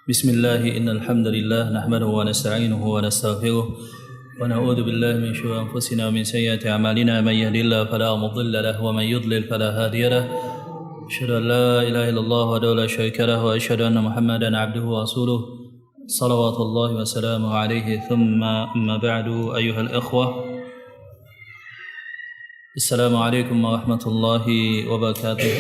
بسم الله إن الحمد لله نحمده ونستعينه ونستغفره ونعوذ بالله من شرور أنفسنا ومن سيئات أعمالنا من يهد الله فلا مضل له ومن يضلل فلا هادي له أشهد أن لا إله إلا الله وحده لا شريك له وأشهد أن محمدا عبده ورسوله صلوات الله وسلامه عليه ثم أما بعد أيها الإخوة السلام عليكم ورحمة الله وبركاته.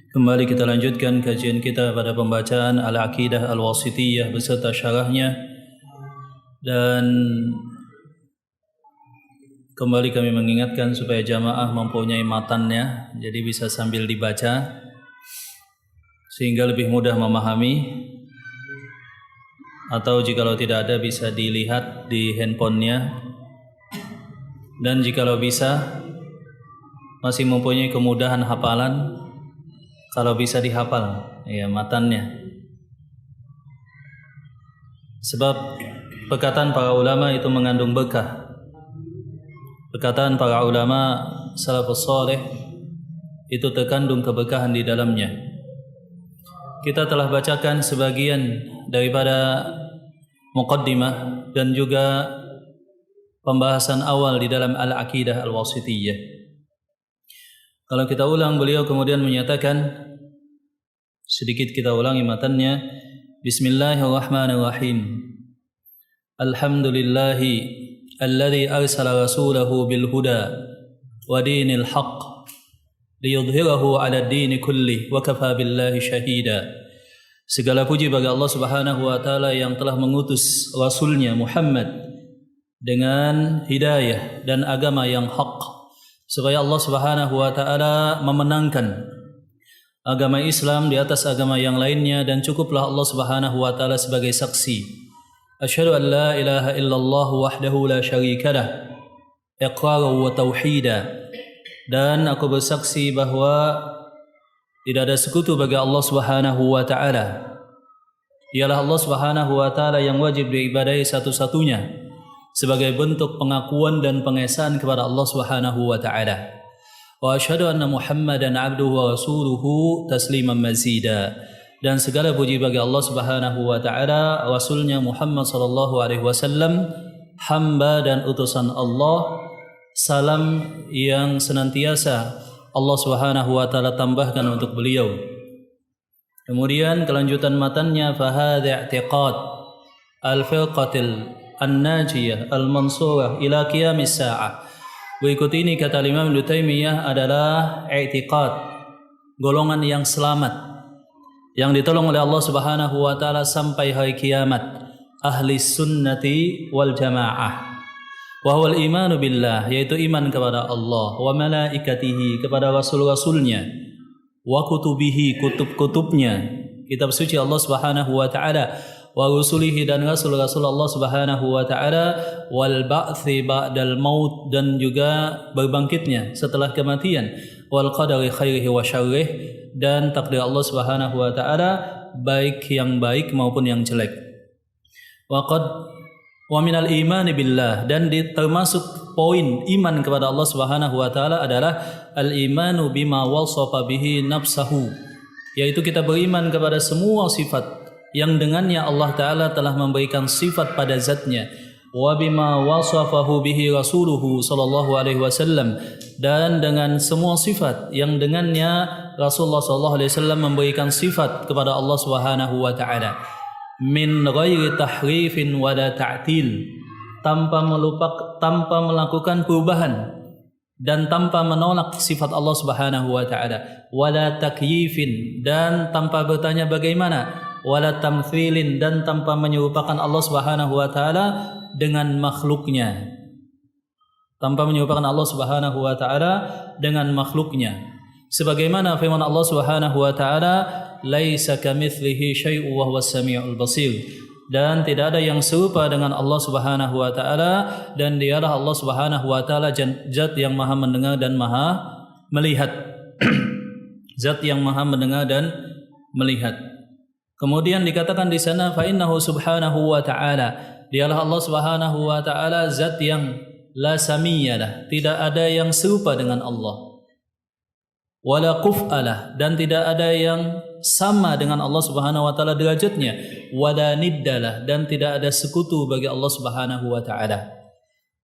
Kembali kita lanjutkan kajian kita pada pembacaan Al-Aqidah Al-Wasithiyah beserta syarahnya, dan kembali kami mengingatkan supaya jamaah mempunyai matannya, jadi bisa sambil dibaca sehingga lebih mudah memahami, atau jikalau tidak ada bisa dilihat di handphonenya, dan jikalau bisa masih mempunyai kemudahan hafalan, kalau bisa dihafal ya matannya. Sebab perkataan para ulama itu mengandung berkah. Perkataan para ulama salafus saleh itu terkandung keberkahan di dalamnya. Kita telah bacakan sebagian daripada muqaddimah dan juga pembahasan awal di dalam Al-Aqidah Al-Wasithiyah. Kalau kita ulang, beliau kemudian menyatakan, sedikit kita ulangi matannya. Bismillahirrahmanirrahim. Alhamdulillahi alladzi arsala rasulahu bil huda wa dinil haqq liyudhhirahu 'ala ad-din kullih wa kafa billahi syahida. Segala puji bagi Allah Subhanahu wa taala yang telah mengutus rasulnya Muhammad dengan hidayah dan agama yang hak, supaya Allah Subhanahu wa taala memenangkan agama Islam di atas agama yang lainnya, dan cukuplah Allah Subhanahu wa taala sebagai saksi. Asyhadu an la ilaha illallah wahdahu la syarikalah iqraran wa tauhida, dan aku bersaksi bahwa tidak ada sekutu bagi Allah Subhanahu wa taala. Dialah Allah Subhanahu wa taala yang wajib diibadahi satu-satunya, sebagai bentuk pengakuan dan pengesahan kepada Allah Subhanahu wa taala. Wa asyhadu anna Muhammadan 'abduhu wa rasuluhu tasliman mazida, dan segala puji bagi Allah Subhanahu wa taala, rasulnya Muhammad sallallahu alaihi wasallam, hamba dan utusan Allah, salam yang senantiasa Allah Subhanahu wa taala tambahkan untuk beliau. Kemudian kelanjutan matannya, fa hadza i'tiqad al-firqatil An-Najiyah Al-Mansurah ila qiyamis sa'ah. Berikut ini kata Imam Ibnu Taimiyah adalah i'tiqad, golongan yang selamat, yang ditolong oleh Allah Subhanahu wa taala sampai hari kiamat, ahli sunnati wal jamaah. Wa huwal imanu billah, yaitu iman kepada Allah, wa malaikatihi, kepada rasul-rasulnya, wa kutubihi, kutub-kutubnya, kitab suci Allah Subhanahu wa taala, wa rusulihi, dan rasul-rasul Allah Subhanahu wa taala, wal ba'tsi ba'dal maut, dan juga berbangkitnya setelah kematian, wal qadari khairihi wa syarrih, dan takdir Allah Subhanahu wa taala baik yang baik maupun yang jelek. Wa minal imani billah, dan termasuk poin iman kepada Allah Subhanahu wa taala adalah al-imanu bima wasafa bihi nafsahu, yaitu kita beriman kepada semua sifat yang dengannya Allah Ta'ala telah memberikan sifat pada zatnya, wa bima wasafahu bihi rasuluhu sallallahu alaihi wasallam, dan dengan semua sifat yang dengannya Rasulullah sallallahu alaihi wasallam memberikan sifat kepada Allah Subhanahu wa Ta'ala, min ghairi tahrifin wala ta'til, tanpa melakukan perubahan dan tanpa menolak sifat Allah Subhanahu wa taala, wala takyifin, dan tanpa bertanya bagaimana, wala tamthilin, dan tanpa menyerupakan Allah Subhanahu wa taala dengan makhluknya, tanpa menyerupakan Allah Subhanahu wa taala dengan makhluknya. Sebagaimana firman Allah Subhanahu wa taala, laisa kamitslihi syai'un wa huwas samiul basir, dan tidak ada yang serupa dengan Allah Subhanahu wa taala, dan dialah Allah Subhanahu wa taala zat yang maha mendengar dan maha melihat. Zat yang maha mendengar dan melihat. Kemudian dikatakan di sana, fa innahu subhanahu wa ta'ala, dialah Allah Subhanahu wa ta'ala zat yang la samiyyalah, tidak ada yang serupa dengan Allah. wala kuf'alah, dan tidak ada yang sama dengan Allah Subhanahu wa taala derajatnya, wala niddalah, dan tidak ada sekutu bagi Allah Subhanahu wa taala,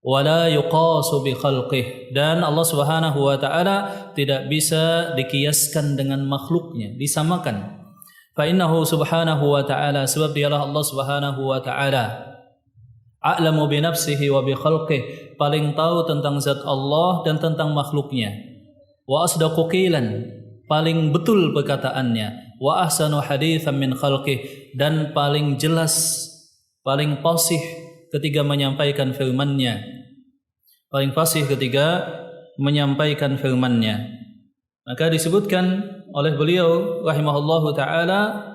wala yuqasu bi khalqih, dan Allah Subhanahu wa taala tidak bisa dikiaskan dengan makhluknya, disamakan. Fa innahu subhanahu wa ta'ala, sebab dialah Allah Subhanahu wa ta'ala a'lamu bi nafsihi wa bi khalqih, paling tahu tentang zat Allah dan tentang makhluknya. Wa asdaqu qilan, paling betul perkataannya. Wa ahsanu haditsan min khalqih, dan paling jelas, paling fasih ketika menyampaikan firman-Nya. Paling fasih ketika menyampaikan firman-Nya. Maka disebutkan oleh beliau rahimahullahu taala,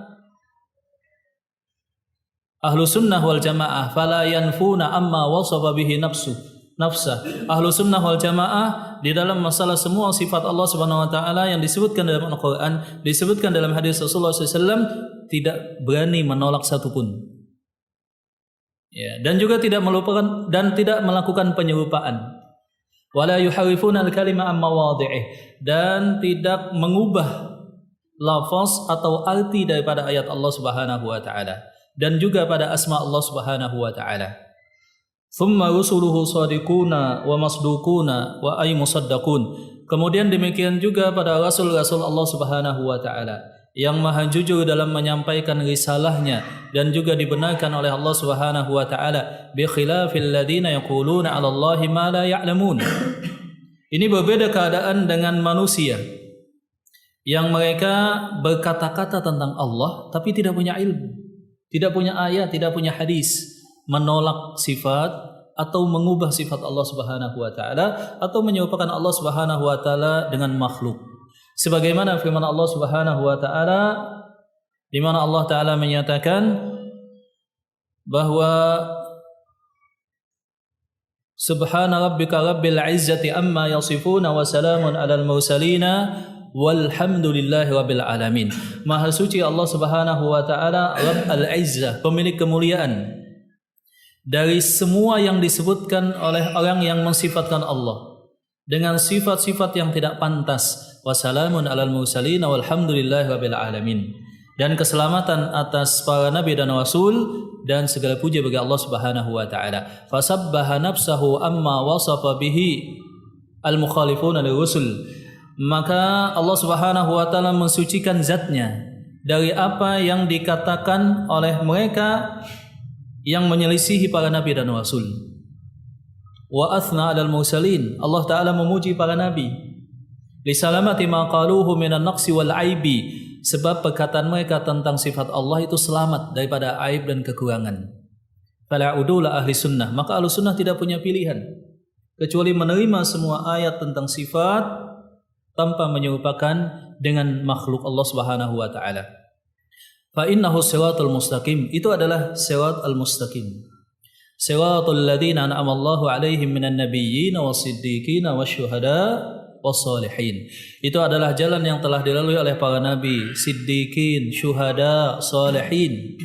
ahlu sunnah wal jamaah fala yanfuna amma wasafa bihi nafsah. Ahlu sunnah wal jamaah di dalam masalah semua sifat Allah Subhanahu wa taala yang disebutkan dalam Al-Qur'an, disebutkan dalam hadis Rasulullah SAW, tidak berani menolak satupun. Ya, dan juga tidak melupakan dan tidak melakukan penyerupaan. Wala yuharifuna al-kalima amma mawadhi'ih, dan tidak mengubah lafaz atau arti daripada ayat Allah Subhanahu wa taala, dan juga pada asma Allah Subhanahu wa taala. Thumma rusuluhu sadiquna wa masduquna wa ay musaddaqun. Kemudian demikian juga pada rasul-rasul Allah Subhanahu wa taala yang maha jujur dalam menyampaikan risalahnya dan juga dibenarkan oleh Allah Subhanahu wa taala, bi khilafil ladina yaquluna 'ala Allahi ma la ya'lamun. Ini berbeda keadaan dengan manusia yang mereka berkata-kata tentang Allah tapi tidak punya ilmu, tidak punya ayat, tidak punya hadis, menolak sifat atau mengubah sifat Allah Subhanahu wa taala atau menyerupakan Allah Subhanahu wa taala dengan makhluk. Sebagaimana firman Allah Subhanahu wa taala di mana Allah taala menyatakan bahwa subhana rabbika rabbil izzati amma yasifuna wa salamun alal mursalina walhamdulillahi rabbil alamin. Maha suci Allah Subhanahu wa taala, Rabb al-Izzah, pemilik kemuliaan dari semua yang disebutkan oleh orang yang mensifatkan Allah dengan sifat-sifat yang tidak pantas. Wassalamun alal mursalin walhamdulillahi rabbil alamin. Dan keselamatan atas para nabi dan rasul dan segala puja bagi Allah Subhanahu wa taala. Fasabbaha nafsahu amma wasafa bihi al-mukhalifuna lirusul. Maka Allah Subhanahu wa taala mensucikan zatnya dari apa yang dikatakan oleh mereka yang menyelisihi para nabi dan rasul. Wa athna 'alal mursalin, Allah taala memuji para nabi. Li salamati ma qaluhu minan naqsi wal aibi, sebab perkataan mereka tentang sifat Allah itu selamat daripada aib dan kekurangan. Fala udula ahli sunnah, maka ahli sunnah tidak punya pilihan kecuali menerima semua ayat tentang sifat tanpa menyerupakan dengan makhluk Allah Subhanahu wa taala. Fa innahu siratal mustaqim, itu adalah sirat al-mustaqim. Siratal ladzina an'ama Allahu 'alaihim minan nabiyyin was-siddiqin wasyuhada was-salihin. Itu adalah jalan yang telah dilalui oleh para nabi, siddiqin, syuhada, salihin.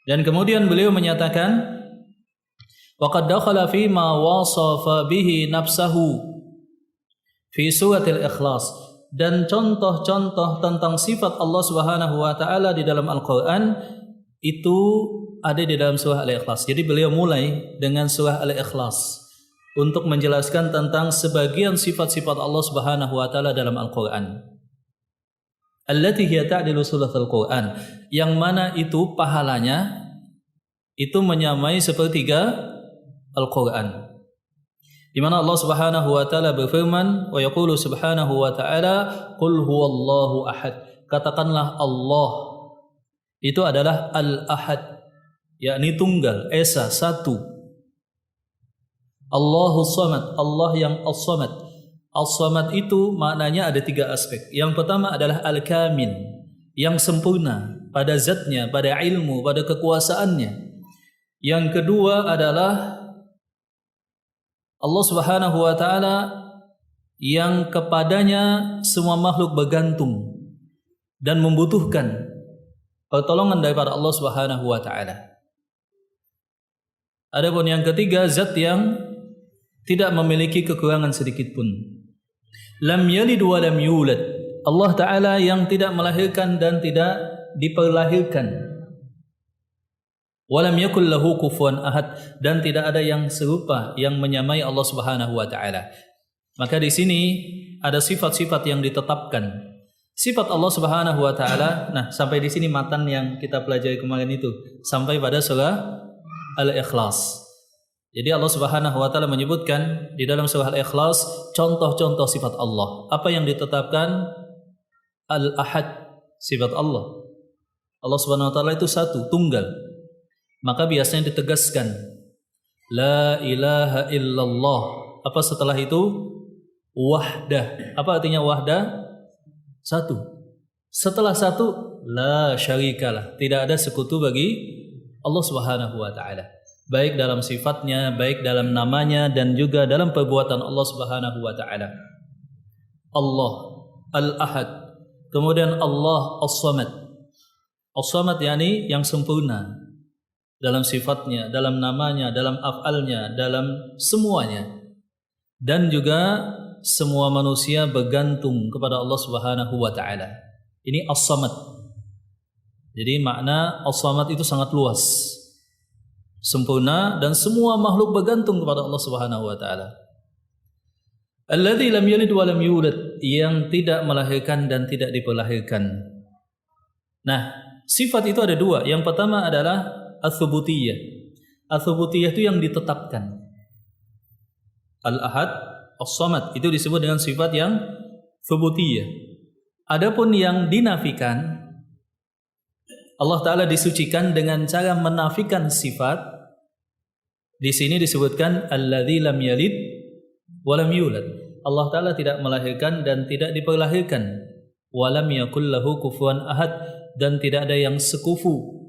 Dan kemudian beliau menyatakan wa qad dakhala fi ma wasafa bihi nafsahu fi suratil ikhlas. Dan contoh-contoh tentang sifat Allah Subhanahu wa taala di dalam Al-Qur'an itu ada di dalam surah Al-Ikhlas. Jadi beliau mulai dengan surah Al-Ikhlas untuk menjelaskan tentang sebagian sifat-sifat Allah Subhanahu wa taala dalam Al-Qur'an. Allati hiya ta'dilu sulatsal Qur'an, yang mana itu pahalanya itu menyamai sepertiga Al-Qur'an. Di mana Allah Subhanahu wa taala berfirman, wa yaqulu subhanahu wa taala, qul huwallahu ahad. Katakanlah Allah itu adalah al-ahad, yakni tunggal, esa, satu. Allahus samad, Allah yang as-samad. As-samad itu maknanya ada tiga aspek. Yang pertama adalah al-kamil, yang sempurna pada zatnya, pada ilmu, pada kekuasaannya. Yang kedua adalah Allah Subhanahu wa taala yang kepadanya semua makhluk bergantung dan membutuhkan pertolongan daripada Allah Subhanahu wa taala. Adapun yang ketiga, zat yang tidak memiliki kekurangan sedikit pun. lam yalid wa lam yulad. Allah Ta'ala yang tidak melahirkan dan tidak diperlahirkan. Walam yakul lahu kufuwan ahad, dan tidak ada yang serupa yang menyamai Allah Subhanahu wa taala. Maka di sini ada sifat-sifat yang ditetapkan. Sifat Allah Subhanahu wa taala. Nah, sampai di sini matan yang kita pelajari kemarin itu sampai pada surah Al-Ikhlas. Jadi Allah Subhanahu wa taala menyebutkan di dalam surah Al-Ikhlas contoh-contoh sifat Allah. Apa yang ditetapkan? Al-Ahad, sifat Allah. Allah Subhanahu wa taala itu satu, tunggal. Maka biasanya ditegaskan la ilaha illallah. Apa setelah itu? Wahdah. Apa artinya wahdah? Satu. Setelah satu, la syarikalah. Tidak ada sekutu bagi Allah Subhanahu wa taala. Baik dalam sifatnya, baik dalam namanya, dan juga dalam perbuatan Allah Subhanahu wa taala. Allah Al-Ahad. Kemudian Allah As-Samad. As-Samad yakni yang sempurna dalam sifatnya, dalam namanya, dalam af'alnya, dalam semuanya. Dan juga semua manusia bergantung kepada Allah Subhanahu wa taala. Ini As-Samad. Jadi makna As-Samad itu sangat luas. Sempurna dan semua makhluk bergantung kepada Allah Subhanahu wa taala. Alladzi lam yalid wa lam yulad, yang tidak melahirkan dan tidak diperlahirkan. Nah, sifat itu ada dua. Yang pertama adalah Ats-Tsubutiyah. Ats-Tsubutiyah itu yang ditetapkan. Al-Ahad, As-Samad itu disebut dengan sifat yang Tsubutiyah. Adapun yang dinafikan, Allah Ta'ala disucikan dengan cara menafikan sifat. Di sini disebutkan alladzi lam yalid wa lam yulad. Allah Ta'ala tidak melahirkan dan tidak diperlahirkan. Wa lam yakul lahu kufuwan ahad, dan tidak ada yang sekufu.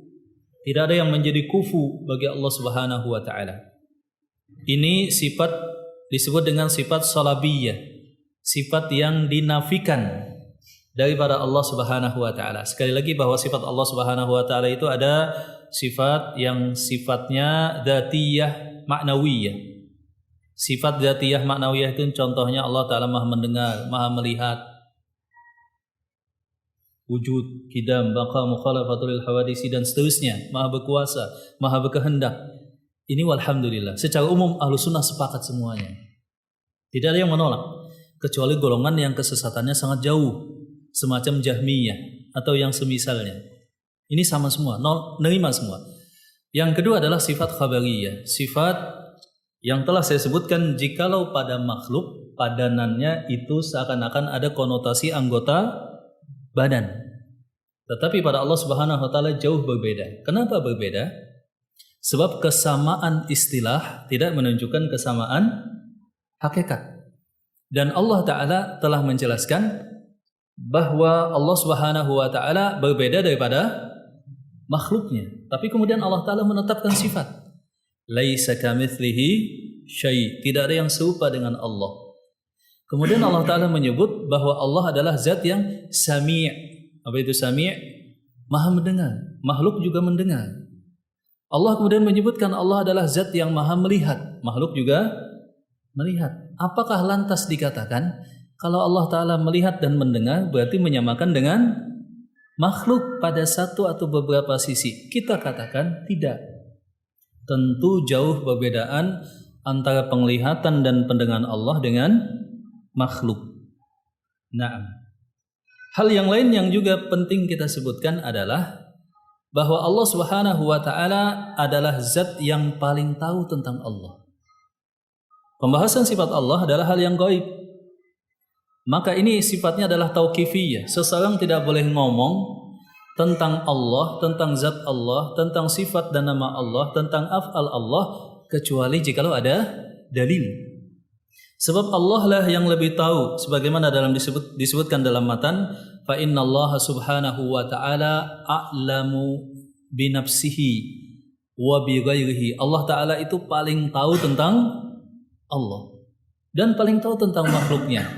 Tidak ada yang menjadi kufu bagi Allah Subhanahu wa taala. Ini sifat disebut dengan sifat salabiyah, sifat yang dinafikan daripada Allah Subhanahu wa taala. Sekali lagi bahwa sifat Allah Subhanahu wa taala itu ada sifat yang sifatnya dzatiyah ma'nawiyah. Sifat dzatiyah ma'nawiyah itu contohnya Allah Ta'ala Maha mendengar, Maha melihat, wujud, kidam, baqa, mukhalafatul hawadisi, dan seterusnya. Maha berkuasa, maha berkehendak. Ini walhamdulillah. Secara umum ahlu sunnah sepakat semuanya. Tidak ada yang menolak. Kecuali golongan yang kesesatannya sangat jauh. Semacam Jahmiyah atau yang semisalnya. Ini sama semua, nerima semua. Yang kedua adalah sifat khabariyah. Sifat yang telah saya sebutkan, jikalau pada makhluk, padanannya itu seakan-akan ada konotasi anggota badan. Tetapi pada Allah Subhanahu wa taala jauh berbeda. Kenapa berbeda? Sebab kesamaan istilah tidak menunjukkan kesamaan hakikat. Dan Allah Ta'ala telah menjelaskan bahwa Allah Subhanahu wa taala berbeda daripada makhluknya. Tapi kemudian Allah Ta'ala menetapkan sifat. Laisa kamitslihi syai'. Tidak ada yang serupa dengan Allah. Kemudian Allah Ta'ala menyebut bahwa Allah adalah zat yang sami'. Apa itu sami'? Maha mendengar. Makhluk juga mendengar. Allah kemudian menyebutkan Allah adalah zat yang maha melihat. Makhluk juga melihat. Apakah lantas dikatakan kalau Allah Ta'ala melihat dan mendengar berarti menyamakan dengan makhluk pada satu atau beberapa sisi? Kita katakan tidak. Tentu jauh perbedaan antara penglihatan dan pendengaran Allah dengan makhluk. Nah, hal yang lain yang juga penting kita sebutkan adalah bahwa Allah Subhanahu wa taala adalah zat yang paling tahu tentang Allah. Pembahasan sifat Allah adalah hal yang gaib. Maka ini sifatnya adalah tauqifiyah. Seseorang tidak boleh ngomong tentang Allah, tentang zat Allah, tentang sifat dan nama Allah, tentang af'al Allah kecuali jikalau ada dalil. Sebab Allah lah yang lebih tahu, sebagaimana dalam disebutkan dalam matan, fa innallaha subhanahu wa ta'ala a'lamu binafsihi wa bi ghairihi. Allah Ta'ala itu paling tahu tentang Allah dan paling tahu tentang makhluknya.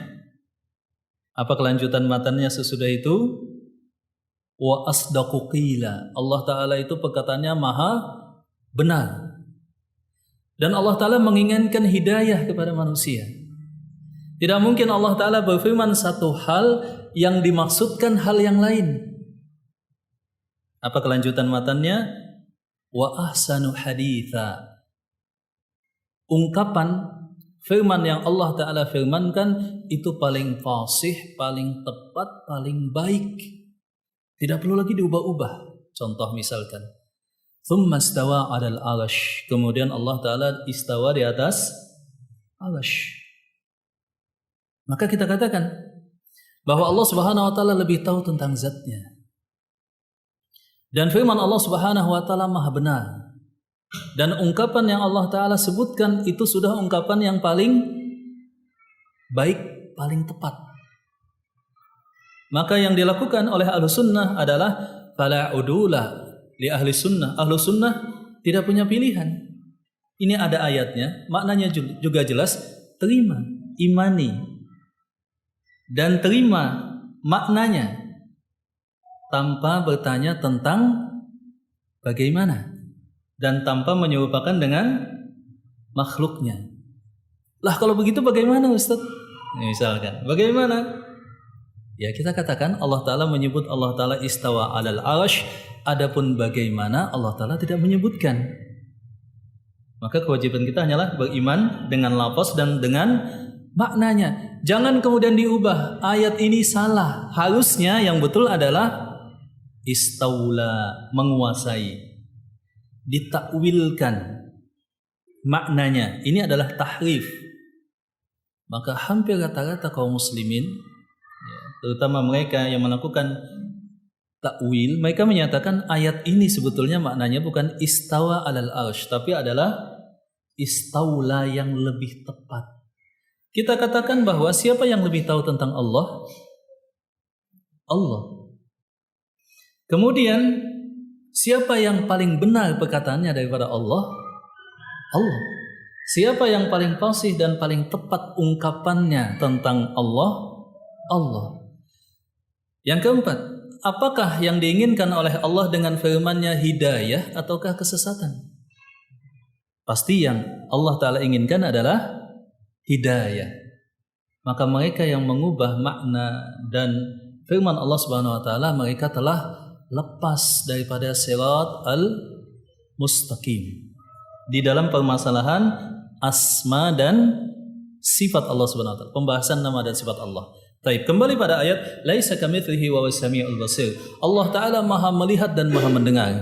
Apa kelanjutan matannya sesudah itu? Wa asdaqu qila. Allah Ta'ala itu perkataannya maha benar. Dan Allah Ta'ala menginginkan hidayah kepada manusia. Tidak mungkin Allah Ta'ala berfirman satu hal yang dimaksudkan hal yang lain. Apa kelanjutan matannya? Wa ahsanu haditha. Ungkapan firman yang Allah Ta'ala firmankan itu paling fasih, paling tepat, paling baik. Tidak perlu lagi diubah-ubah. Contoh misalkan, thumma istawa 'alal 'arsy. Kemudian Allah Ta'ala istawa di atas 'arsy. Maka kita katakan bahwa Allah Subhanahu wa taala lebih tahu tentang zatnya. Dan firman Allah Subhanahu wa taala Maha benar. Dan ungkapan yang Allah Ta'ala sebutkan itu sudah ungkapan yang paling baik, paling tepat. Maka yang dilakukan oleh ahlu sunnah adalah fala udula li ahli sunnah. Ahlu sunnah tidak punya pilihan. Ini ada ayatnya, maknanya juga jelas. Terima, imani, dan terima maknanya tanpa bertanya tentang bagaimana dan tanpa menyerupakan dengan makhluknya. Lah kalau begitu bagaimana Ustaz? Misalkan, bagaimana? Ya kita katakan Allah Ta'ala menyebut Allah Ta'ala istawa 'alal 'arsy, adapun bagaimana Allah Ta'ala tidak menyebutkan. Maka kewajiban kita hanyalah beriman dengan lafaz dan dengan maknanya. Jangan kemudian diubah. Ayat ini salah. Harusnya yang betul adalah istaula, menguasai. Ditakwilkan maknanya. Ini adalah tahrif. Maka hampir rata-rata kaum muslimin, terutama mereka yang melakukan takwil, mereka menyatakan ayat ini sebetulnya maknanya bukan istawa 'alal 'arsy, tapi adalah istaula yang lebih tepat. Kita katakan bahwa siapa yang lebih tahu tentang Allah? Allah. Kemudian siapa yang paling benar perkataannya daripada Allah? Allah. Siapa yang paling fasih dan paling tepat ungkapannya tentang Allah? Allah. Yang keempat, apakah yang diinginkan oleh Allah dengan firman-Nya hidayah ataukah kesesatan? Pasti yang Allah Ta'ala inginkan adalah hidayah. Maka mereka yang mengubah makna dan firman Allah Subhanahu wa taala, mereka telah lepas daripada sirat al-mustaqim di dalam permasalahan asma dan sifat Allah Subhanahu wa taala, pembahasan nama dan sifat Allah. Baik, kembali pada ayat laisa kamitslihi wa huwas samiul basir. Allah Ta'ala Maha melihat dan Maha mendengar,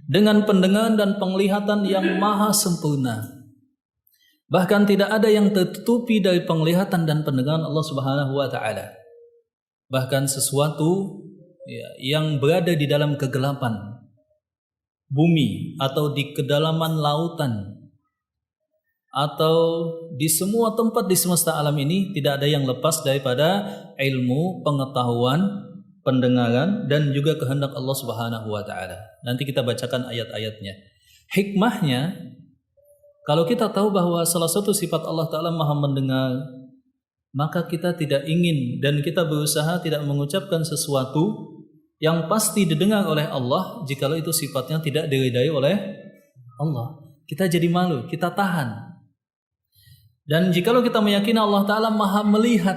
dengan pendengaran dan penglihatan yang maha sempurna. Bahkan tidak ada yang tertutupi dari penglihatan dan pendengaran Allah Subhanahu wa taala. Bahkan sesuatu yang berada di dalam kegelapan bumi atau di kedalaman lautan atau di semua tempat di semesta alam ini tidak ada yang lepas daripada ilmu, pengetahuan, pendengaran dan juga kehendak Allah Subhanahu wa taala. Nanti kita bacakan ayat-ayatnya. Hikmahnya, kalau kita tahu bahwa salah satu sifat Allah Ta'ala Maha mendengar, maka kita tidak ingin dan kita berusaha tidak mengucapkan sesuatu yang pasti didengar oleh Allah jikalau itu sifatnya tidak diridai oleh Allah. Kita jadi malu, kita tahan. Dan jikalau kita meyakini Allah Ta'ala Maha melihat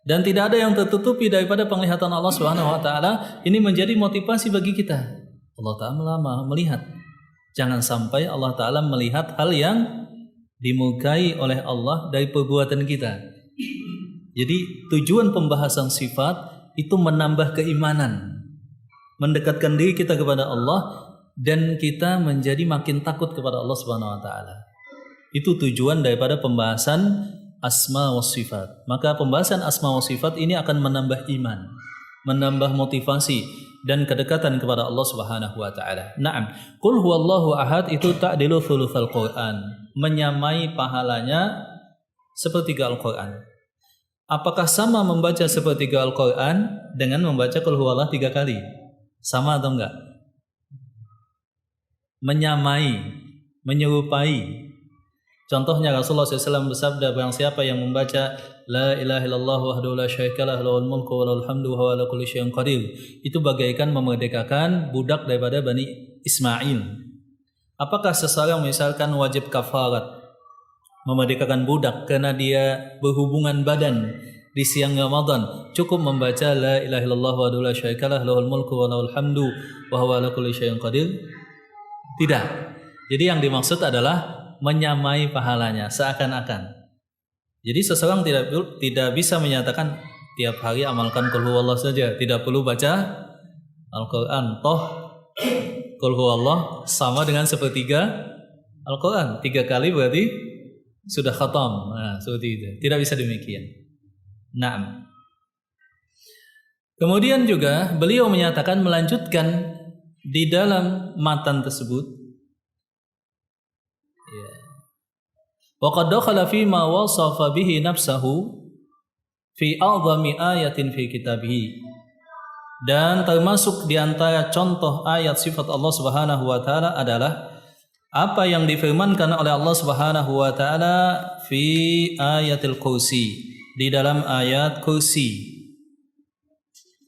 dan tidak ada yang tertutupi daripada penglihatan Allah Subhanahu wa taala, ini menjadi motivasi bagi kita. Allah Ta'ala Maha melihat. Jangan sampai Allah Ta'ala melihat hal yang dimurkai oleh Allah dari perbuatan kita. Jadi tujuan pembahasan sifat itu menambah keimanan, mendekatkan diri kita kepada Allah dan kita menjadi makin takut kepada Allah Subhanahu wa taala. Itu tujuan daripada pembahasan asma wa sifat. Maka pembahasan asma wa sifat ini akan menambah iman, menambah motivasi dan kedekatan kepada Allah Subhanahu wa taala. Naam, qul huwallahu ahad itu ta'dilu thulutsal Quran, menyamai pahalanya sepertiga Al-Qur'an. Apakah sama membaca sepertiga Al-Qur'an dengan membaca qul huwallahu 3 kali? Sama atau enggak? Menyamai, menyerupai. Contohnya Rasulullah SAW bersabda, barang siapa yang membaca La ilaha illallah wahdahu la syarikalah lahul mulku wa lahul hamdu wa huwa ala kulli syai'in qadir, itu bagaikan memerdekakan budak daripada Bani Ismail. Apakah seseorang misalkan wajib kafarat memerdekakan budak karena dia berhubungan badan di siang Ramadan, cukup membaca la ilaha illallah wahdahu la syarikalah lahul mulku wa lahul hamdu wa huwa ala kulli syai'in qadir? Tidak. Jadi yang dimaksud adalah menyamai pahalanya seakan-akan. Jadi seseorang tidak bisa menyatakan tiap hari amalkan qul huwallah saja, tidak perlu baca Al-Qur'an. Toh qul huwallah sama dengan sepertiga Al-Qur'an. 3 kali berarti sudah khatam. Nah, seperti itu. Tidak bisa demikian. Naam. Kemudian juga beliau menyatakan melanjutkan di dalam matan tersebut. Wa qad dakhala fi ma wasafa bihi nafsahu fi a'zami ayatin fi kitabih. Dan termasuk di antara contoh ayat sifat Allah Subhanahu wa taala adalah apa yang difirmankan oleh Allah Subhanahu wa taala fi ayatil kursi, di dalam ayat kursi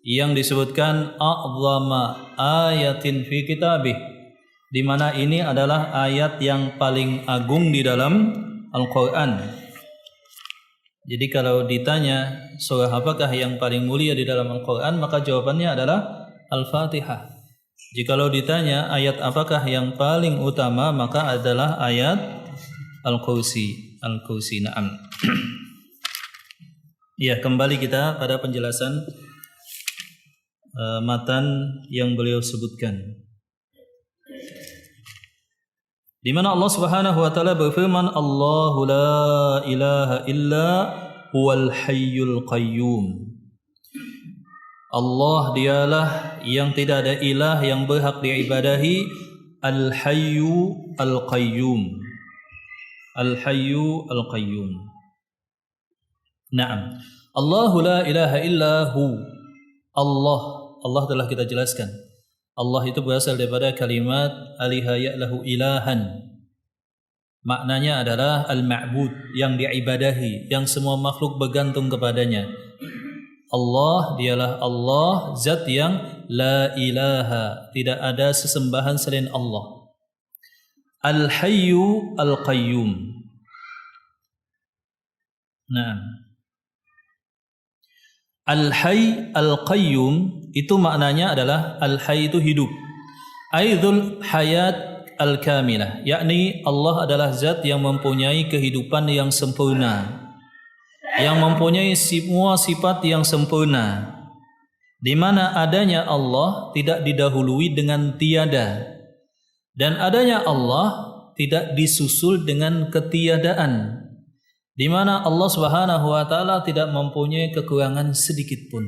yang disebutkan a'zama ayatin fi kitabih, di mana ini adalah ayat yang paling agung di dalam Al-Quran. Jadi kalau ditanya surah apakah yang paling mulia di dalam Al-Quran, maka jawabannya adalah Al-Fatihah. Jikalau ditanya ayat apakah yang paling utama, maka adalah ayat Al-Kursi. Al-Kursi, na'am. Ya, kembali kita pada penjelasan matan yang beliau sebutkan, di mana Allah Subhanahu wa taala berfirman, Allahu la ilaha illa huwal hayyul qayyum. Allah dialah yang tidak ada ilah yang berhak diibadahi, al-hayyu al-qayyum. Al-hayyu al-qayyum. Naam. Allahu la ilaha illa hu. Allah telah kita jelaskan. Allah itu berasal daripada kalimat aliha ya'lahu ilahan. Maknanya adalah al-ma'bud, yang diibadahi, yang semua makhluk bergantung kepadanya. Allah dialah Allah, zat yang la ilaha, tidak ada sesembahan selain Allah. Al-hayyu al-qayyum. Nah, al-hayy al-qayyum itu maknanya adalah al-hayy itu hidup. Aidzul hayat al-kamilah, yakni Allah adalah zat yang mempunyai kehidupan yang sempurna, yang mempunyai semua sifat yang sempurna, di mana adanya Allah tidak didahului dengan tiada, dan adanya Allah tidak disusul dengan ketiadaan, di mana Allah Subhanahu wa taala tidak mempunyai kekurangan sedikit pun.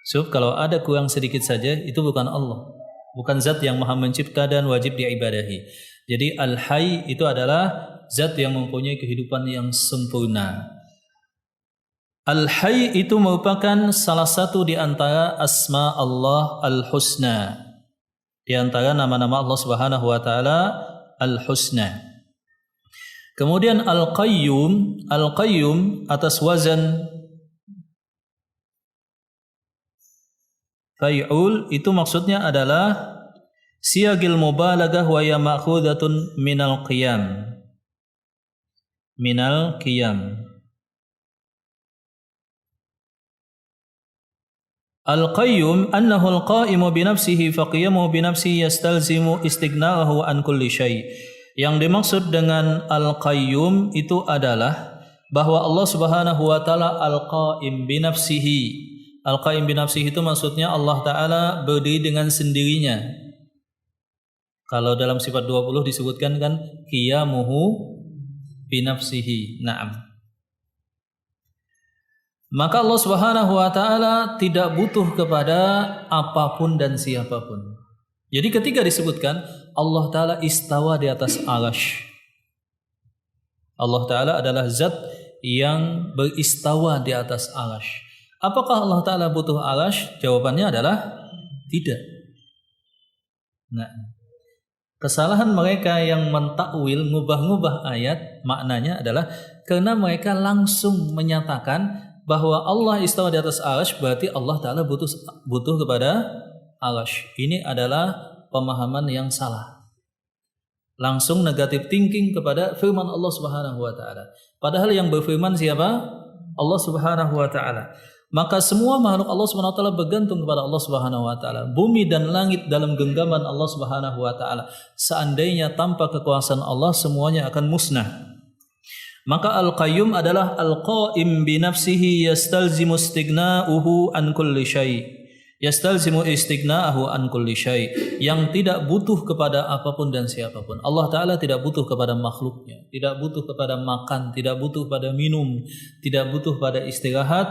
Sebab kalau ada kurang sedikit saja, itu bukan Allah, bukan zat yang maha mencipta dan wajib diibadahi. Jadi al-hayy itu adalah zat yang mempunyai kehidupan yang sempurna. Al-hayy itu merupakan salah satu di antara asma Allah al-husna, di antara nama-nama Allah Subhanahu wa taala al-husna. Kemudian al-qayyum atas wazan fai'ul, itu maksudnya adalah siyagil mubalaghah wa ya ma'khudatun minal qiyam. Minal qiyam. Al-qayyum annahu al-qa'imu bi nafsihi fa qiyamuhu bi nafsihi yastalzimu istighna'ahu an kulli syai'. Yang dimaksud dengan al-qayyum itu adalah bahwa Allah Subhanahu wa taala al-qa'im bi nafsihi. Al-Qaim bin nafsihi itu maksudnya Allah Ta'ala berdiri dengan sendirinya. Kalau dalam sifat 20 disebutkan kan qiyamuhu bi nafsihi. Naam. Maka Allah Subhanahu wa taala tidak butuh kepada apapun dan siapapun. Jadi ketika disebutkan Allah Ta'ala istawa di atas arsy, Allah Ta'ala adalah zat yang beristawa di atas arsy. Apakah Allah Ta'ala butuh arsy? Jawabannya adalah tidak. Nah, kesalahan mereka yang mentakwil, ngubah-ngubah ayat, maknanya adalah karena mereka langsung menyatakan bahwa Allah istawa di atas arsy, berarti Allah Ta'ala butuh kepada arsy. Ini adalah pemahaman yang salah. langsung negative thinking kepada firman Allah Subhanahu wa taala. Padahal yang berfirman siapa? Allah Subhanahu wa taala. Maka semua makhluk Allah Subhanahu wa taala bergantung kepada Allah Subhanahu wa taala. Bumi dan langit dalam genggaman Allah Subhanahu wa taala. Seandainya tanpa kekuasaan Allah semuanya akan musnah. Maka Al-Qayyum adalah Al-Qaim bi nafsihi yastalzimu istighna'uhu an kulli syai'. Yastalzimu istighna'ahu an kulli syai', yang tidak butuh kepada apapun dan siapapun. Allah Ta'ala tidak butuh kepada makhluknya, tidak butuh kepada makan, tidak butuh pada minum, tidak butuh pada istirahat.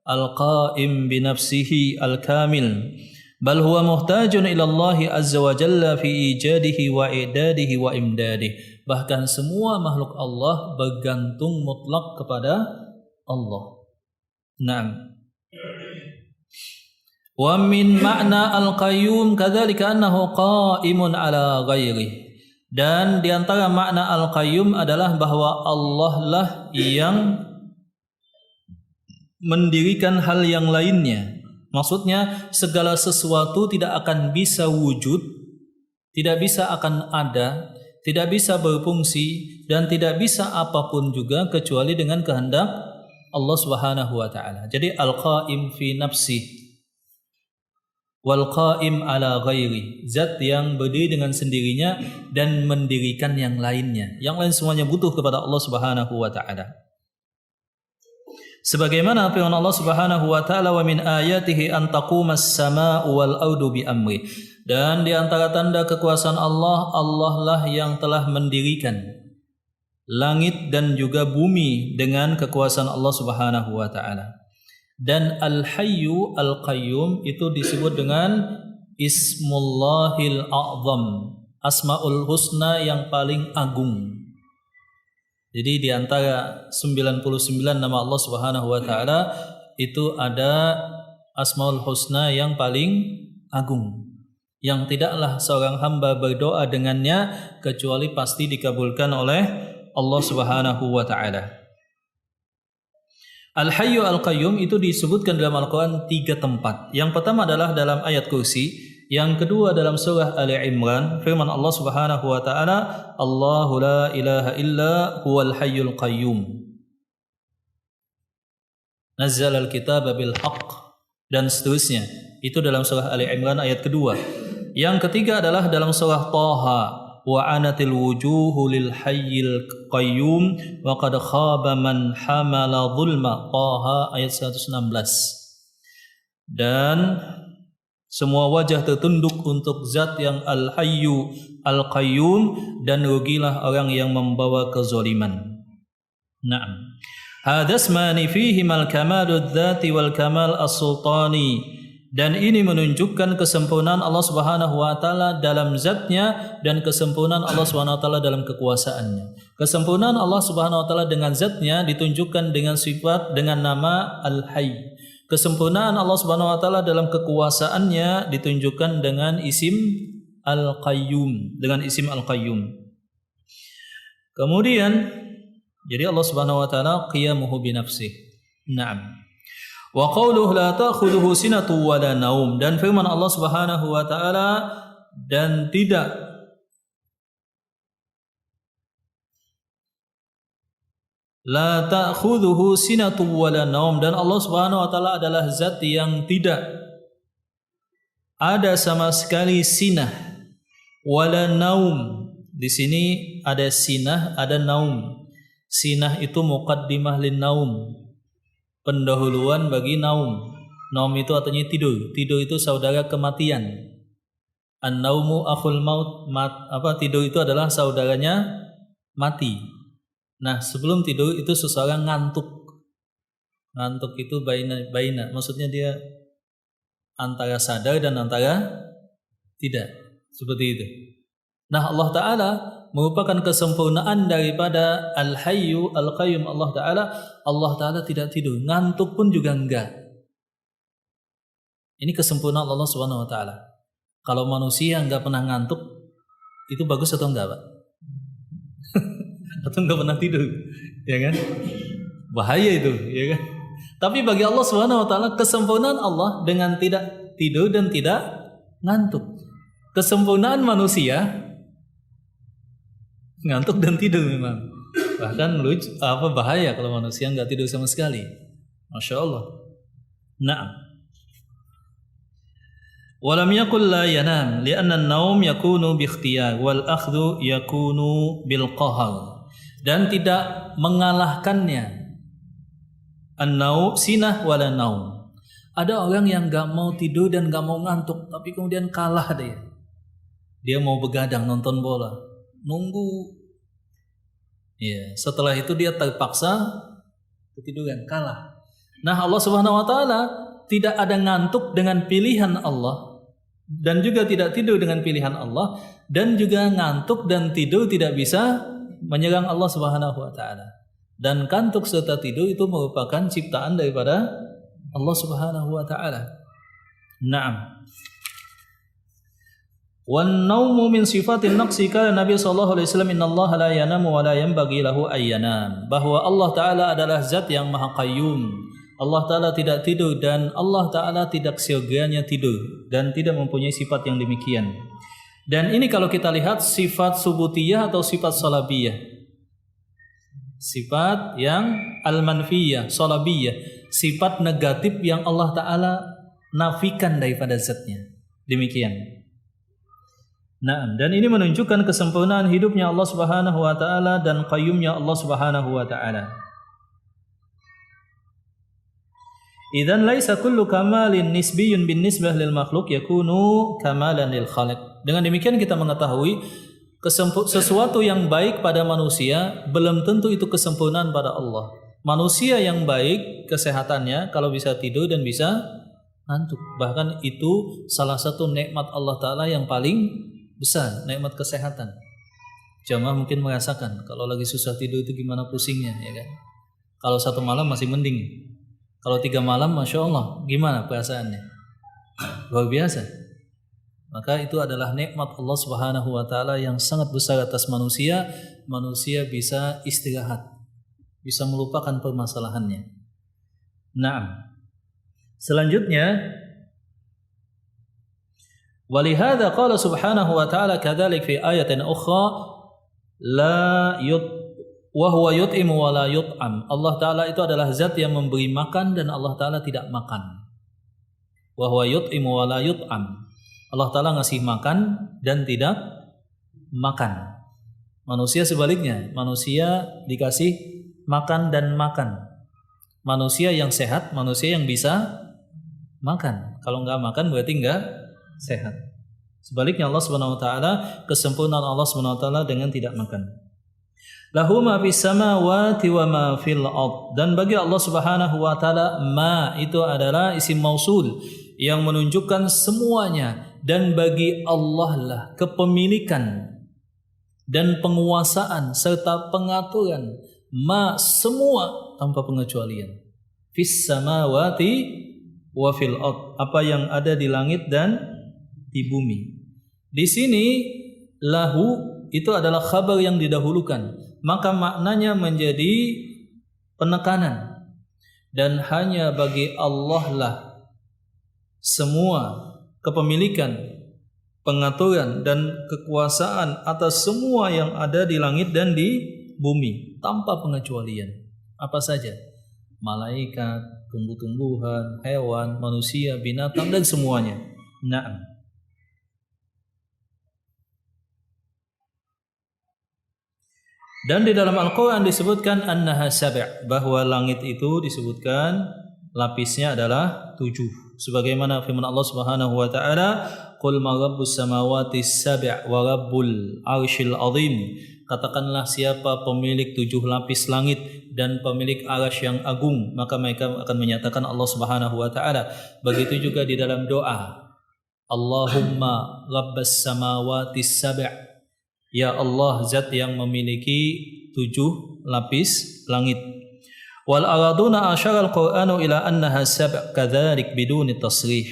Al-Qaim bi nafsihi al-kamil, bal huwa muhtajun ila Allah azza wa jalla fi ijadihi wa i'dadihi wa imdadihi. Bahkan semua makhluk Allah bergantung mutlak kepada Allah. Naam. Wa min makna al-qayyum kadzalika annahu qa'imun ala ghairihi. Dan di antara makna al-qayyum adalah bahwa Allah lah yang mendirikan hal yang lainnya. Maksudnya segala sesuatu tidak akan bisa wujud, tidak bisa akan ada, tidak bisa berfungsi, dan tidak bisa apapun juga kecuali dengan kehendak Allah Subhanahu wa taala. Jadi al-qaim fi nafsi wal qaim ala ghairi, zat yang berdiri dengan sendirinya dan mendirikan yang lainnya. Yang lain semuanya butuh kepada Allah Subhanahu wa taala. Sebagaimana firman Allah Subhanahu wa taala, wa min ayatihi an taqumas samaa'u wal ardu bi amri. Dan di antara tanda kekuasaan Allah, Allah lah yang telah mendirikan langit dan juga bumi dengan kekuasaan Allah Subhanahu wa taala. Dan Al-Hayyu Al-Qayyum itu disebut dengan Ismullahil A'zam, Asmaul Husna yang paling agung. Jadi di antara 99 nama Allah Subhanahu wa taala itu ada Asmaul Husna yang paling agung, yang tidaklah seorang hamba berdoa dengannya kecuali pasti dikabulkan oleh Allah Subhanahu wa taala. Al-Hayyu Al-Qayyum itu disebutkan dalam Al-Quran 3 tempat. Yang pertama adalah dalam ayat kursi, yang kedua dalam surah Ali Imran, firman Allah Subhanahu wa taala, Allahu la ilaha illa huwal hayyul qayyum, nazzalal kitaba bil haqq, dan seterusnya. Itu dalam surah Ali Imran ayat kedua. Yang ketiga adalah dalam surah Taha, wa anatil wujuhu lil hayyil qayyum wa qad khaba man hamala zulma, Taha ayat 116. Dan semua wajah tertunduk untuk zat yang Al-Hayyu Al-Qayyum, dan rugilah orang yang membawa kezaliman. Naam. Hadasmani fihi mal kamalud dzati wal kamal as-sultani. Dan ini menunjukkan kesempurnaan Allah Subhanahu wa taala dalam zatnya dan kesempurnaan Allah Subhanahu wa taala dalam kekuasaannya. Kesempurnaan Allah Subhanahu wa taala dengan zatnya ditunjukkan dengan sifat dengan nama Al-Hayy. Kesempurnaan Allah Subhanahu wa taala dalam kekuasaannya ditunjukkan dengan isim Al-Qayyum, dengan isim Al-Qayyum. Kemudian jadi Allah Subhanahu wa taala qiyamuhu bi nafsihi. Naam. Wa qawluhu la ta'khudhuhu sinatu wa la naum, dan firman Allah Subhanahu wa taala, dan tidak la ta'khudhuhu sinatu wa la naum, dan Allah Subhanahu wa taala adalah zat yang tidak ada sama sekali sinah wala naum. Di sini ada sinah, ada naum. Sinah itu muqaddimah lin naum, pendahuluan bagi naum. Naum itu artinya tidur. Tidur itu saudara kematian. An-naumu akhul maut. Tidur itu adalah saudaranya mati. Nah, sebelum tidur itu seseorang ngantuk. Ngantuk itu baina. Maksudnya dia antara sadar dan antara tidak. Seperti itu. Nah, Allah Ta'ala merupakan kesempurnaan daripada Al-Hayyu Al-Qayyum. Allah Ta'ala tidak tidur, ngantuk pun juga enggak. Ini kesempurnaan Allah Subhanahu wa taala. Kalau manusia enggak pernah ngantuk, itu bagus atau enggak, Pak? Atau enggak pernah tidur, ya kan? Bahaya itu, ya kan? Tapi bagi Allah Subhanahu wa taala kesempurnaan Allah dengan tidak tidur dan tidak ngantuk. Kesempurnaan manusia Ngantuk dan tidur memang. Bahkan bahaya kalau manusia nggak tidur sama sekali. Masya Allah. Naam. Walam yakul la yanam li'anna an-naum yakunu bi ikhtiyar wal akhdhu yakunu bil qahar. Dan tidak mengalahkannya an-naum sinah wala naum. Ada orang yang enggak mau tidur dan enggak mau ngantuk tapi kemudian kalah dia. Dia mau begadang nonton bola, nunggu. Ya, setelah itu dia terpaksa ketiduran, kalah. Nah, Allah Subhanahu wa taala tidak ada ngantuk dengan pilihan Allah dan juga tidak tidur dengan pilihan Allah, dan juga ngantuk dan tidur tidak bisa menyerang Allah Subhanahu wa taala. Dan kantuk serta tidur itu merupakan ciptaan daripada Allah Subhanahu wa taala. Naam. Wan naumu min sifatin naqsi kala Nabi sallallahu alaihi wasallam innallaha la yanamu wa la yanbaghi lahu ay yanam. Bahwa Allah taala adalah zat yang maha qayyum. Allah taala tidak tidur dan Allah taala tidak seyogianya tidur dan tidak mempunyai sifat yang demikian. Dan ini kalau kita lihat sifat subutiyah atau sifat salabiyah. Sifat yang al-manfiyah, salabiyah, sifat negatif yang Allah taala nafikan daripada zatnya. Demikian. Nah, dan ini menunjukkan kesempurnaan hidupnya Allah Subhanahu wa taala dan qayyumnya Allah Subhanahu wa taala. Idzan laisa kullu kamalin nisbiyyun bin nisbah lil makhluk yakunu kamalan lil khaliq. Dengan demikian kita mengetahui sesuatu yang baik pada manusia belum tentu itu kesempurnaan pada Allah. Manusia yang baik kesehatannya kalau bisa tidur dan bisa ngantuk. Bahkan itu salah satu nikmat Allah taala yang paling besar, nikmat kesehatan. Jamaah mungkin merasakan kalau lagi susah tidur itu gimana pusingnya, ya kan? Kalau 1 malam masih mending. Kalau 3 malam, masya Allah, gimana perasaannya? Luar biasa. Maka itu adalah nikmat Allah Subhanahu wa taala yang sangat besar atas manusia. Manusia bisa istirahat, bisa melupakan permasalahannya. Naam. Selanjutnya, walihada qala subhanahu wa ta'ala kadzalik fi ayatin ukhra wa huwa yut'imu wa la yut'am. Allah taala itu adalah zat yang memberi makan dan Allah taala tidak makan. Wa huwa yut'imu wa la yut'am. Allah taala ngasih makan dan tidak makan. Manusia sebaliknya, manusia dikasih makan dan makan. Manusia yang sehat, manusia yang bisa makan. Kalau enggak makan berarti enggak sehat. Sebaliknya Allah Subhanahu wa taala, kesempurnaan Allah Subhanahu wa taala dengan tidak makan. Lahu ma fis samawati wa ma fil ard. Dan bagi Allah Subhanahu wa taala ma itu adalah isim mausul yang menunjukkan semuanya, dan bagi Allah lah kepemilikan dan penguasaan serta pengaturan ma semua tanpa pengecualian. Fis samawati wa fil ard, apa yang ada di langit dan di bumi. Di sini lahu itu adalah khabar yang didahulukan, maka maknanya menjadi penekanan, dan hanya bagi Allah lah semua kepemilikan, pengaturan dan kekuasaan atas semua yang ada di langit dan di bumi tanpa pengecualian. Apa saja? Malaikat, tumbuh-tumbuhan, hewan, manusia, binatang dan semuanya. Naam. Dan di dalam Al-Quran disebutkan annaha sab', bahwa langit itu disebutkan lapisnya adalah 7. Sebagaimana firman Allah Subhanahu wa taala, "Qul ma rabbus samawati sab' wa rabbul arsyil azim." Katakanlah siapa pemilik 7 lapis langit dan pemilik arsy yang agung, maka mereka akan menyatakan Allah Subhanahu wa taala. Begitu juga di dalam doa, Allahumma rabbas samawati sab'. Ya Allah, zat yang memiliki 7 lapis langit. Wal araduna asyara al-Qur'anu ila annaha sab' kadzalik biduni tasrih.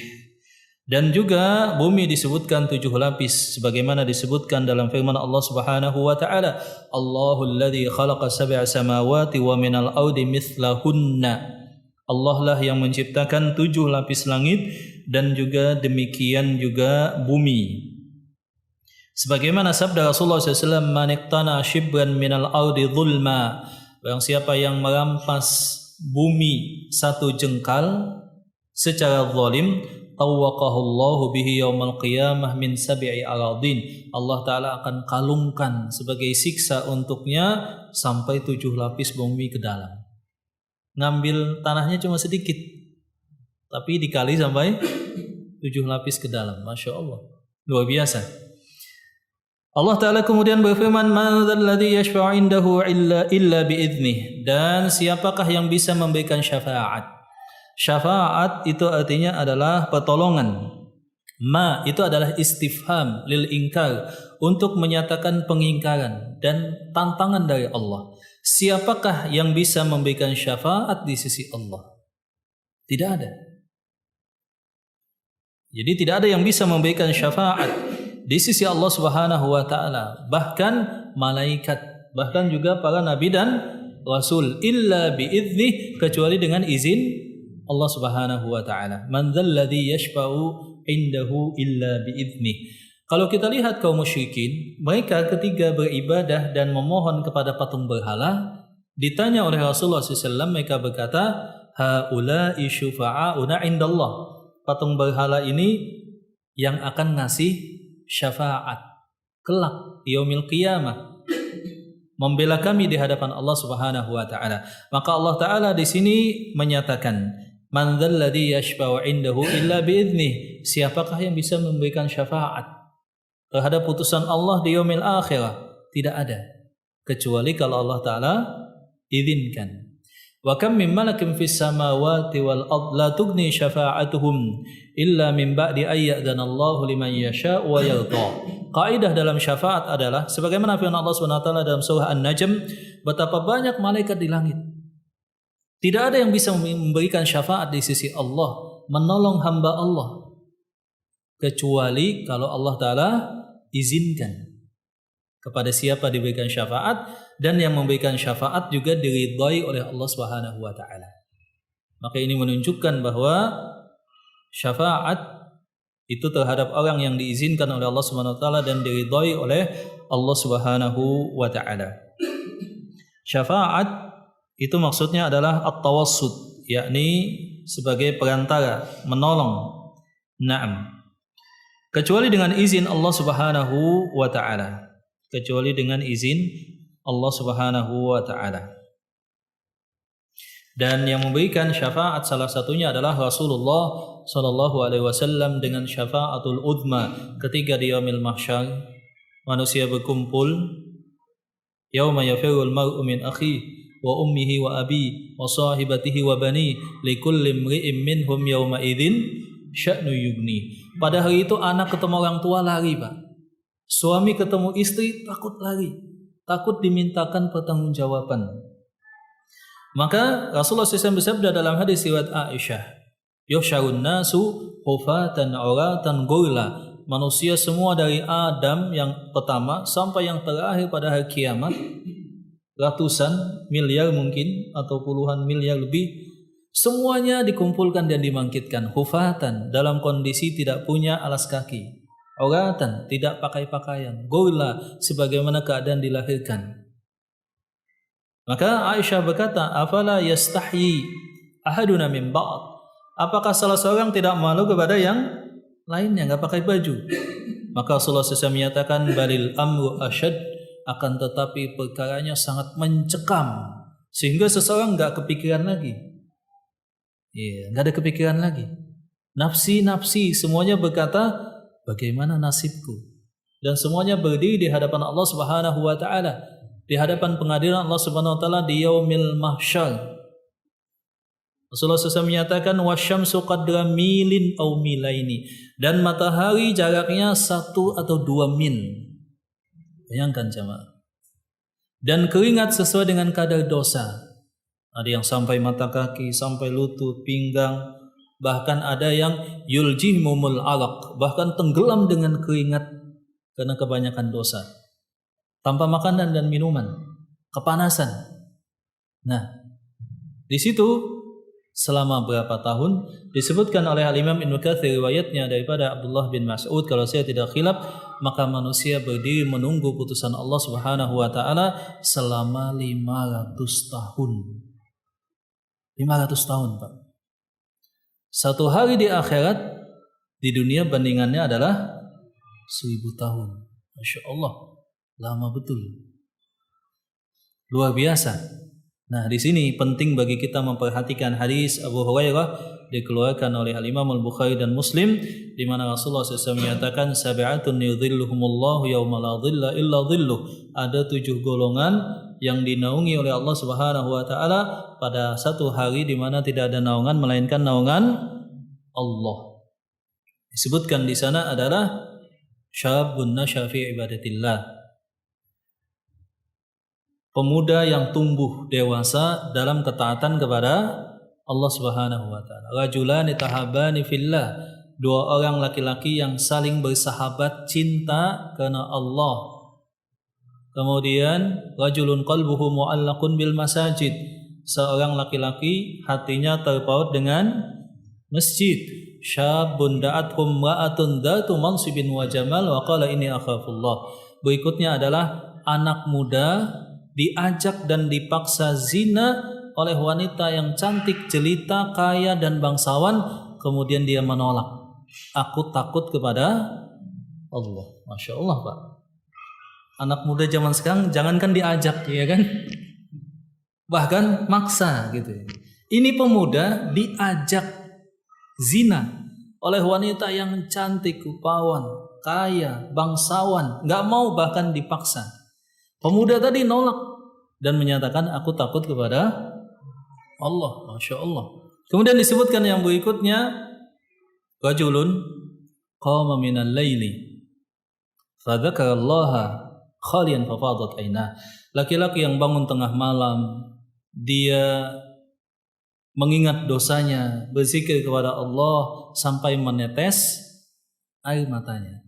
Dan juga bumi disebutkan 7 lapis sebagaimana disebutkan dalam firman Allah Subhanahu wa taala, Allahul ladzi khalaqa sab'a samawati wa minal ardi mithlahunna. Allah lah yang menciptakan 7 lapis langit dan juga demikian juga bumi. Sebagaimana sabda Rasulullah SAW, "Man iqtana shibran minal ardi zulma." Barang siapa yang merampas bumi satu jengkal secara zalim, tawaqahullahu bihi yaumal qiyamah min sab'i aradin. Allah Ta'ala akan kalungkan sebagai siksa untuknya sampai 7 lapis bumi ke dalam. Ngambil tanahnya cuma sedikit, tapi dikali sampai 7 lapis ke dalam. Masya Allah, luar biasa. Allah Ta'ala kemudian berfirman, "Man dzalladzi yashfa'u 'indahu illa bi'idnih." Dan siapakah yang bisa memberikan syafaat? Syafaat itu artinya adalah pertolongan. Ma itu adalah istifham lil inkar, untuk menyatakan pengingkaran dan tantangan dari Allah. Siapakah yang bisa memberikan syafaat di sisi Allah? Tidak ada. Jadi tidak ada yang bisa memberikan syafaat di sisi Allah Subhanahu wa taala, bahkan malaikat, bahkan juga para nabi dan rasul, illa biidznih, kecuali dengan izin Allah Subhanahu wa taala. Man dzalladzi yashfa'u indahu illa biidznih. Kalau kita lihat kaum musyrikin, mereka ketika beribadah dan memohon kepada patung berhala, ditanya oleh Rasulullah SAW, mereka berkata, haula'i syufa'auna indallah. Patung berhala ini yang akan ngasih syafaat kelak yaumil qiyamah, membela kami di hadapan Allah Subhanahu wa taala. Maka Allah Taala di sini menyatakan, man dzalladzi yashfa'u 'indahu illa bi'idznih. Siapakah yang bisa memberikan syafaat terhadap putusan Allah di yaumil akhirah? Tidak ada, kecuali kalau Allah Taala izinkan. Wa kam min malakin fis samawati wal ard la tughni syafa'atuhum illa min ba'di ay ya'dana Allahu liman yasha' wa yarda. Kaidah dalam syafaat adalah sebagaimana firman Allah Subhanahu wa taala dalam surah An-Najm, betapa banyak malaikat di langit. Tidak ada yang bisa memberikan syafaat di sisi Allah, menolong hamba Allah, kecuali kalau Allah Taala izinkan kepada siapa diberikan syafaat, dan yang memberikan syafaat juga diridhai oleh Allah Subhanahu wa taala. Maka ini menunjukkan bahwa syafaat itu terhadap orang yang diizinkan oleh Allah Subhanahu wa taala dan diridhai oleh Allah Subhanahu wa taala. Syafaat itu maksudnya adalah at-tawassut, yakni sebagai perantara, menolong. Naam. Kecuali dengan izin Allah Subhanahu wa taala. Kecuali dengan izin Allah Subhanahu wa taala. Dan yang memberikan syafaat salah satunya adalah Rasulullah sallallahu alaihi wasallam dengan syafaatul uzma ketika di yaumil mahsyar manusia berkumpul, yauma yafirul mar'u min akhihi wa ummihi wa abi wa sahibatihi wa bani likulli imri'in minhum yauma idzin sya'nu yughni. Pada hari itu anak ketemu orang tua lari, Pak. Suami ketemu istri takut lari, takut dimintakan pertanggungjawaban. Maka Rasulullah SAW bersabda dalam hadis riwayat Aisyah, yuhsyarun nasu hufatan uratan ghurla. Manusia semua dari Adam yang pertama sampai yang terakhir pada hari kiamat, ratusan miliar mungkin atau puluhan miliar lebih, semuanya dikumpulkan dan dibangkitkan hufatan, dalam kondisi tidak punya alas kaki, uratan, tidak pakai pakaian, ghurla, sebagaimana keadaan dilahirkan. Maka Aisyah berkata, afala yastahyi ahaduna min ba'd. Apakah salah seorang tidak malu kepada yang lainnya, enggak pakai baju? Maka Rasulullah SAW menyatakan, balil amru asyad, akan tetapi perkaranya sangat mencekam sehingga seseorang enggak kepikiran lagi. Enggak ada kepikiran lagi. Nafsi semuanya berkata, bagaimana nasibku? Dan semuanya berdiri di hadapan Allah Subhanahu wa taala, di hadapan pengadilan Allah Subhanahu wa taala di yaumil mahsyar. Rasulullah SAW menyatakan, wasyamsu qadra milin aw milaini, dan matahari jaraknya 1 atau 2 mil. Bayangkan jemaah. Dan keringat sesuai dengan kadar dosa. Ada yang sampai mata kaki, sampai lutut, pinggang, bahkan ada yang yuljihmumul alaq, bahkan tenggelam dengan keringat karena kebanyakan dosa, tanpa makanan dan minuman, kepanasan. Nah, di situ Selama berapa tahun? Disebutkan oleh Al-Imam Ibnu Katsir riwayatnya daripada Abdullah bin Mas'ud, kalau saya tidak khilaf, maka manusia berdiri menunggu putusan Allah Subhanahu wa taala selama 500 tahun. 500 tahun, Pak. Satu hari di akhirat, di dunia bandingannya adalah 1000 tahun. Masya Allah, lama betul. Luar biasa. Nah, di sini penting bagi kita memperhatikan hadis Abu Hurairah dikeluarkan oleh Al-Imam Al-Bukhari dan Muslim, di mana Rasulullah SAW menyatakan sab'atun yudhilluhumullahu yauma la dhilla illa dhilluh. Ada 7 golongan yang dinaungi oleh Allah Subhanahu wa taala pada satu hari di mana tidak ada naungan melainkan naungan Allah. Disebutkan di sana adalah syabun nasya fi ibadatillah, pemuda yang tumbuh dewasa dalam ketaatan kepada Allah Subhanahu wa taala. Rajulani tahabani fillah, 2 orang laki-laki yang saling bersahabat cinta karena Allah. Kemudian rajulun qalbuhu mu'allaqun bil masajid, seorang laki-laki hatinya terpaut dengan masjid. Syabun da'athum ra'atun dzatu mansibin wa jamal wa qala inni akhafullah. Berikutnya adalah anak muda diajak dan dipaksa zina oleh wanita yang cantik, jelita, kaya dan bangsawan, kemudian dia menolak. Aku takut kepada Allah. Masya Allah, Pak. Anak muda zaman sekarang jangankan diajak, ya kan? Bahkan maksa gitu. Ini pemuda diajak zina oleh wanita yang cantik, rupawan, kaya, bangsawan, nggak mau, bahkan dipaksa. Pemuda tadi nolak dan menyatakan aku takut kepada Allah. Masya Allah. Kemudian disebutkan yang berikutnya, rajulun qama minal laili fadzakarallaha khalian fafadat ainah. Laki-laki yang bangun tengah malam, dia mengingat dosanya, berzikir kepada Allah sampai menetes air matanya.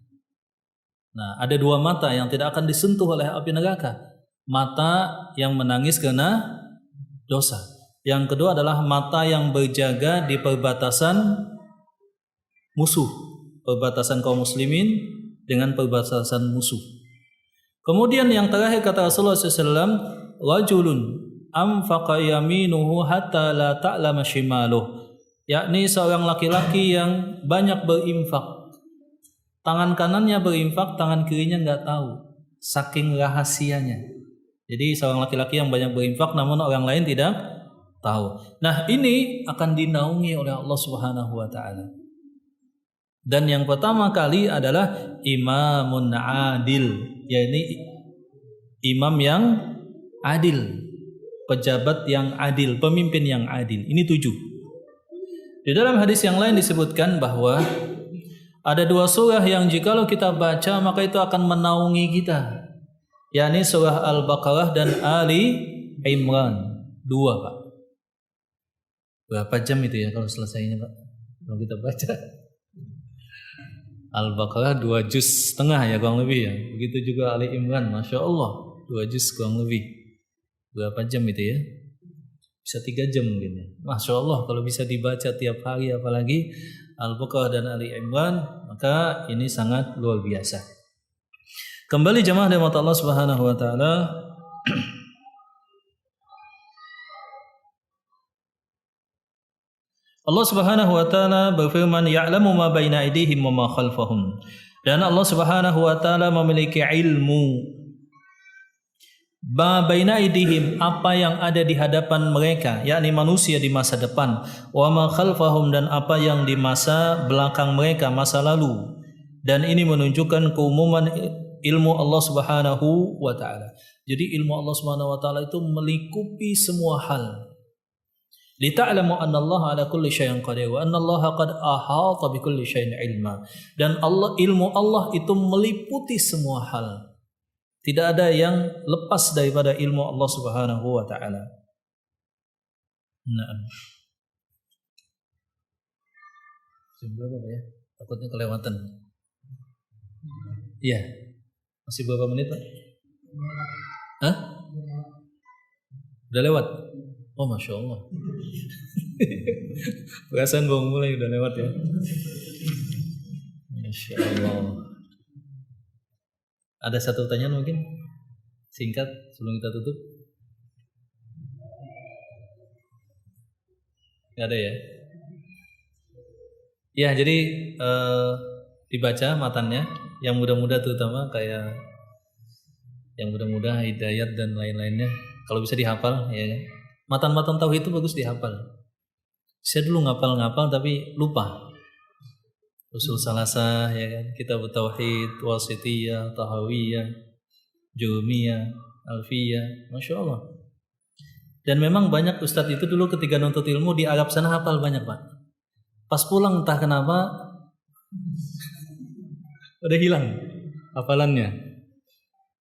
Nah, ada 2 mata yang tidak akan disentuh oleh api neraka. Mata yang menangis karena dosa. Yang kedua adalah mata yang berjaga di perbatasan musuh, perbatasan kaum muslimin dengan perbatasan musuh. Kemudian yang terakhir kata Rasulullah SAW, rajulun anfaqa yaminuhu hatta la ta'lama shimaluh, yakni seorang laki-laki yang banyak berinfak. Tangan kanannya berinfak, tangan kirinya nggak tahu, saking rahasianya. Jadi seorang laki-laki yang banyak berinfak namun orang lain tidak tahu. Nah, ini akan dinaungi oleh Allah Subhanahu wa taala. Dan yang pertama kali adalah imamun adil, yakni imam yang adil, pejabat yang adil, pemimpin yang adil. Ini 7. Di dalam hadis yang lain disebutkan bahwa ada 2 surah yang jikalau kita baca maka itu akan menaungi kita, yakni surah Al-Baqarah dan Ali Imran. 2, Pak. Berapa jam itu ya kalau selesainya, Pak? Kalau kita baca Al-Baqarah 2 juz setengah ya kurang lebih ya. Begitu juga Ali Imran, Masya Allah 2 juz kurang lebih. Berapa jam itu ya? Bisa 3 jam mungkin ya. Masya Allah kalau bisa dibaca tiap hari, apalagi Al-Baqarah dan Ali Imran, maka ini sangat luar biasa. Kembali jemaah rahmat Allah Subhanahu wa taala. Allah Subhanahu wa taala berfirman, ya'lamu ma baina aydihim wa ma khalfahum. Dan Allah Subhanahu wa taala memiliki ilmu ma baina aydihim, apa yang ada di hadapan mereka, yakni manusia di masa depan, wa ma khalfahum, dan apa yang di masa belakang mereka, masa lalu. Dan ini menunjukkan keumuman ilmu Allah Subhanahu wa taala. Jadi ilmu Allah Subhanahu wa taala itu melingkupi semua hal. Lita'lamu anna Allah ala kulli syai'in qadir wa anna Allah qad ahata bi kulli syai'in ilma. Dan Allah, ilmu Allah itu meliputi semua hal. Tidak ada yang lepas daripada ilmu Allah Subhanahu wa taala. Nah. Jam berapa ya? Takutnya kelewatan. Iya. Masih berapa menit, Pak? Hah? Udah lewat? Oh, Masya Allah. Perasaan baru mulai udah lewat ya. Masya Allah. Ada satu pertanyaan mungkin singkat sebelum kita tutup? Gak ada ya? Ya jadi dibaca matannya yang mudah-mudah terutama kayak yang mudah-mudah hidayat dan lain-lainnya. Kalau bisa dihafal ya kan. Matan-matan tauhid itu bagus dihafal. Saya dulu ngapal-ngapal tapi lupa. Usul Salasah ya kan, Kitab Tauhid, Wasithiyah, Tahawiyah, Jumiyah, Alfiyah, Masya Allah. Dan memang banyak ustadz itu dulu ketika nuntut ilmu di Arab sana hafal banyak Pak. Pas pulang entah kenapa udah hilang hafalannya.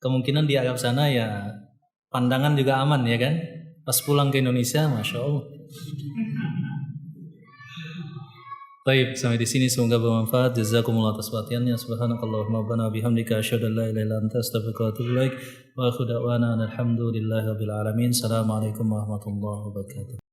Kemungkinan di Arab sana ya pandangan juga aman ya kan. Pas pulang ke Indonesia, Masya Allah. Baik, sampai di sini semoga bermanfaat. Jazakumullah atas perhatiannya. Subhanakallahumma rabbana bihamdika asyhadu an la ilaha illa anta astaghfiruka wa atubu ilaik. Wa akhiru da'wana alhamdulillahi rabbil alamin. Assalamualaikum warahmatullahi wabarakatuh.